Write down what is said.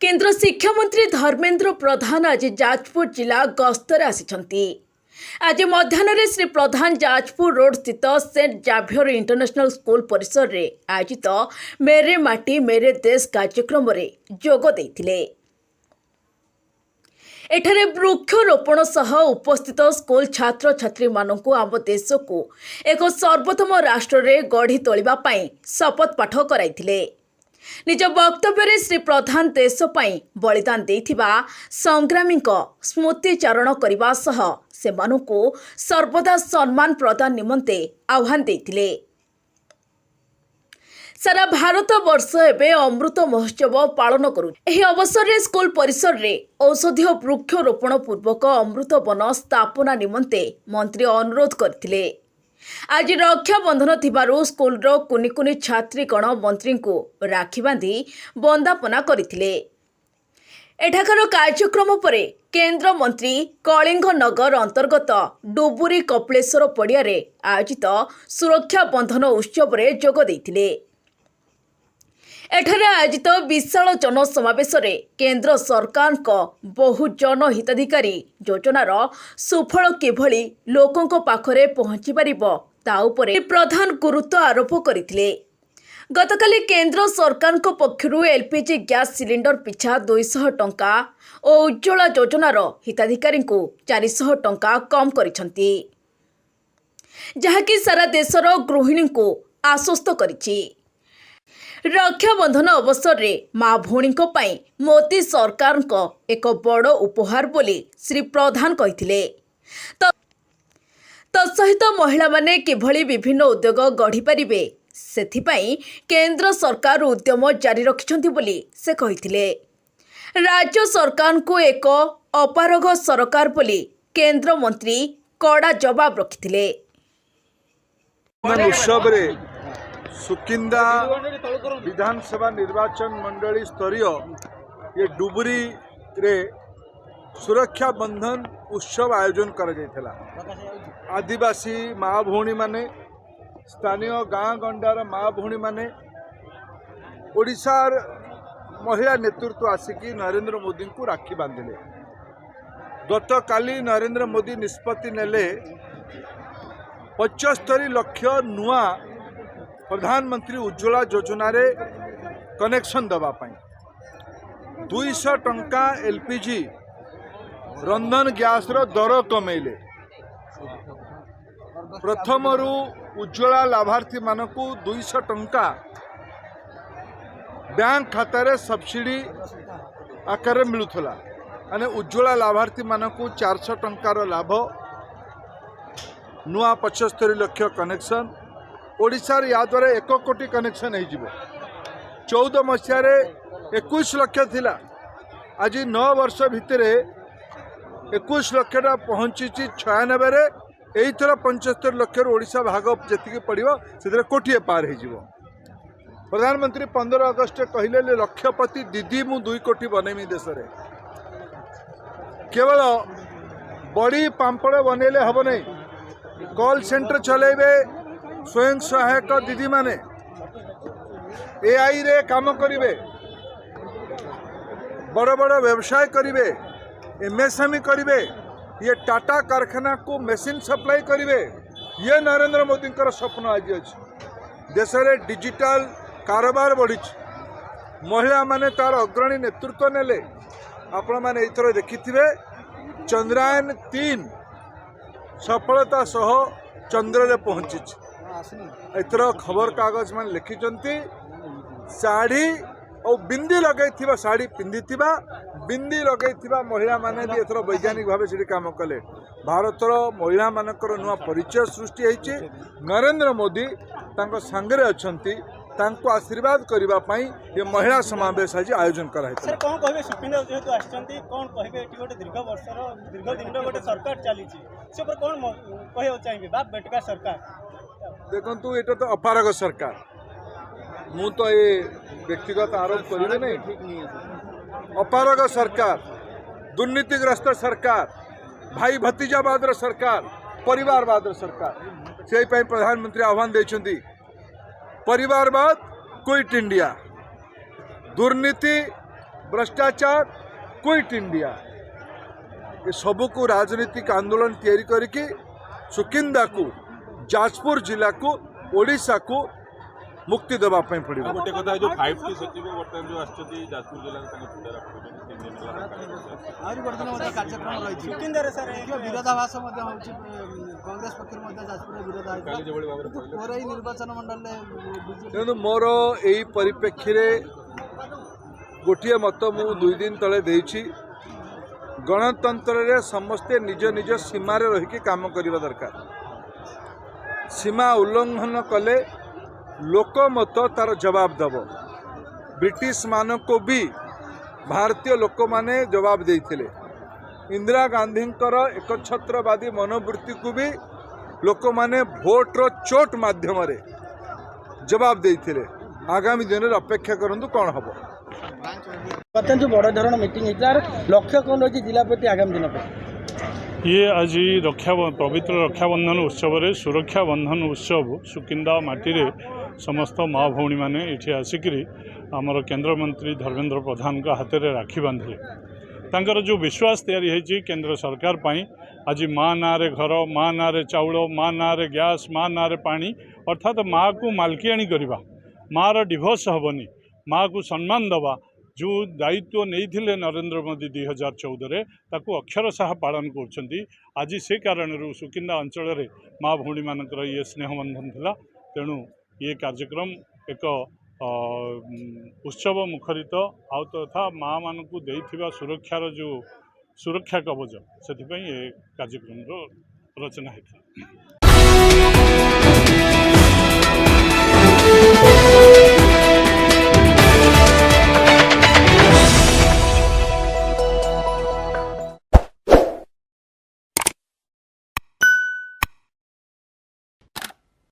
केन्द्र शिक्षा मंत्री धर्मेन्द्र प्रधान आज जाजपुर जिला गस्तर आसिछंती। आज मध्याह्न श्री प्रधान जाजपुर रोड स्थित सेंट जाभियर इंटरनेशनल स्कूल परिसर रे आयोजित मेरे माटी मेरे देश कार्यक्रम रे जोग देइथिले। एठारे वृक्षरोपण सह उपस्थित स्कूल छात्र छात्री मानकु आम देश को एक सर्वोत्तम राष्ट्र रे गढ़ी तोलिबा पई शपथ पाठ कराइथिले। निज वक्तव्य श्री प्रधान देश पई बलिदान देथिबा संग्रामी स्मृतिचारण करने सह सेमानकु सर्वदा सम्मान प्रदान निमंते आह्वान देथिले। सारा भारत वर्ष एवं अमृत महोत्सव पालन करू। एही अवसर रे स्कूल परिसर रे औषधीय वृक्षरोपण पूर्वक अमृत वन स्थापना निमंते मंत्री अनुरोध करथिले। आज रक्षाबंधन थिबारु स्कूल रो कुनी कुनी छात्रीगण मंत्री को राखी बांधी वंदापना करथिले। एठाकर कार्यक्रम परे केंद्र मंत्री कलिंग नगर अंतर्गत डुबुरी कपिलेश्वर पड़िया रे आयोजित सुरक्षा बंधन उत्सव रे जोग देथिले। एठारे आयोजित विशाल जनसमावेश रे केंद्र सरकार को बहु जन हिताधिकारी योजनार सुफल किभली लोकों पाखरे पहुंची पारिबो ता उपरे प्रधान गुरुत्व आरोप करथिले। गतकाली केंद्र सरकार को पक्षरु एलपीजी गैस सिलिंडर पिछा 200 टंका और उज्ज्वला योजनार हिताधिकारी को 400 टंका कम करिसंती, जहाँकि सारा देशर गृहिणी को आश्वस्त करिछि। रक्षाबंधन अवसर रे माँ भौणी मोदी सरकार को एक बड़ उपहार बोली श्री प्रधान कहिथिले। तत्सहित महिला माने किभली विभिन्न उद्योग गढ़ी पारिबे सेथिपाई केंद्र सरकार उद्यम जारी रखिछंती बोली से कहिथिले। राज्य सरकार को एक अपारग सरकार बोली केंद्र मंत्री कड़ा जवाब रखिथिले। उत्सव रे सुकिंदा विधानसभा निर्वाचन मंडली स्तरीय ये डुबुरी रे सुरक्षा बंधन उत्सव आयोजन करा जायथला। आदिवासी माँ भौणी माने स्थानीय गाँ गंडार माँ भौणी माने ओडिशार महिला नेतृत्व आसिकी नरेंद्र मोदी को राखी बांधिले। गत काली नरेंद्र मोदी निष्पत्ति नेले 75 लाख नुआ प्रधानमंत्री उज्ज्वला योजना रे कनेक्शन दबा पाई 200 टंका एलपीजी रंधन गैस रो दर कमेले। प्रथमरु उज्ज्वला लाभार्थी मानकु 200 टंका बैंक खाता रे सब्सिडी आकार मिलुथला। माने उज्ज्वला लाभार्थी मानकु 400 टंकार लाभ नुआ 75 लाख कनेक्शन ओडिशार या द्वारा 1 कोटी कनेक्शन हो 14 मसीह 21 लाख थिला। आज 9 वर्ष भितर 21 लाख पहुंची 96 रे यही थर 75 लाख ओडिशा भाग जी पड़ो से कोटिए पार हो। प्रधानमंत्री 15 अगस्ट कहले लक्षपति दीदी मु 2 कोटी बनैमी देश रे। केवल बड़ी पांपड़ बनैले हम नहीं, कॉल सेंटर चलेबे स्वयं सहायक दीदी माने एआई रे काम करिवे, बड़ बड़ व्यवसाय करिवे, एमएसएमई करिवे, ये टाटा कारखाना को मशीन सप्लाई करिवे। ये नरेंद्र मोदी स्वप्न आज अच्छे। देश में डिजिटल कारोबार बढ़ी, महिला माने तार अग्रणी नेतृत्व नेले। आपण माने एथर देखिथिबे चंद्रयान 3 सफलता सह चंद्र रे पहुंची। एथर खबर कागज मान लिखिचंती साड़ी और बिंदी लगैथिबा साड़ी पिंधिथिबा बिंदी लगैथिबा महिला माने भी एथर वैज्ञानिक भाव से काम कले। भारतर महिला मानकर नुआ परिचय सृष्टि होइछि। नरेंद्र मोदी तांको संगरे अछंती, तांको आशीर्वाद करिबा पई ये महिला समावेश आज आयोजन करा सर कोन कहबे सुपिंदर जेहेतु आछंती कोन कहबे एटी गोटे दीर्घ वर्षर दीर्घ दिन गोटे सरकार चलीछि से पर कोन कहयो चाहिबे बाप बेटका सरकार। देखंतु एटा तो अपारग सरकार, मु तो ये व्यक्तिगत आरोप करिबे नहीं। ठीक नहीं, अपारग सरकार, दुर्नीतिग्रस्त सरकार, भाई भतीजावाद सरकार, परिवारवाद सरकार। से प्रधानमंत्री आह्वान देछंती परिवारवाद क्विट इंडिया, दुर्नीति भ्रष्टाचार क्विट इंडिया ये सबू को राजनीतिक आंदोलन तैयारी करके सुकिंदा को जाजपुर जिला को ओडिशा को मुक्ति देवा पड़े। गोटे कथा जो 5T सचिव बर्तमान जो आसछथि जाजपुर जिला पूजा रखुछथि 3 दिन होला आहुरी बर्तन मध्य कार्यक्रम रही सुकिंदारे सर विरोधाभास कांग्रेस पक्ष जाजपुर विरोध काली जेभଳି भाବରେ କହିଲେ मोर यही निर्वाचन मंडल तेणु मोर यही परिप्रेक्षी गोटे मत मु 2 दिन तले देछि गणतंत्र रे समस्ते निज निज सीमार रही काम करने दरकार। सीमा उल्लंघन कले लोकमत तार जवाब दब। ब्रिटिश मान को भी भारतीय लोक माने जवाब देथिले। इंदिरा गांधी एकछत्रवादी मनोवृत्ति को भी लोक माने भोटर चोट माध्यम रे जवाब देथिले। आगामी दिन में अपेक्षा करंतु कौन हम। बर्तमान जो बड़ धरण मीटिंग लक्ष्य कौन रही जिला प्रति आगामी दिन पर ये आज पवित्र रक्षाबंधन उत्सव रे सुरक्षा बंधन उत्सव सुकिंदा माटी रे समस्त माँ भौणी मैंने ये आसिकी आमर केंद्रमंत्री धर्मेंद्र प्रधान का हाथ में राखी बांधिले। तांकर जो विश्वास तैयारी है केंद्र सरकार पाई आज माँ ना रे घर माँ ना रे चाउल माँ ना रे गैस माँ ना रे पानी अर्थात माँ को मालकियाणी करवा माँ रो डिवोर्स हेनी माँ को सम्मान दवा जो दायित्व नहीं नरेंद्र मोदी 2014 ताकू अक्षरशाह पालन कर आज से कारण सुकिंदा अंचल रे माँ भौणी मानकर ये स्नेहबंधन थिला। तेणु ये कार्यक्रम एक उत्सव मुखरित आउ तथा माँ मान को देइथिबा सुरक्षार जो सुरक्षा कवच से ये कार्यक्रम रचना है।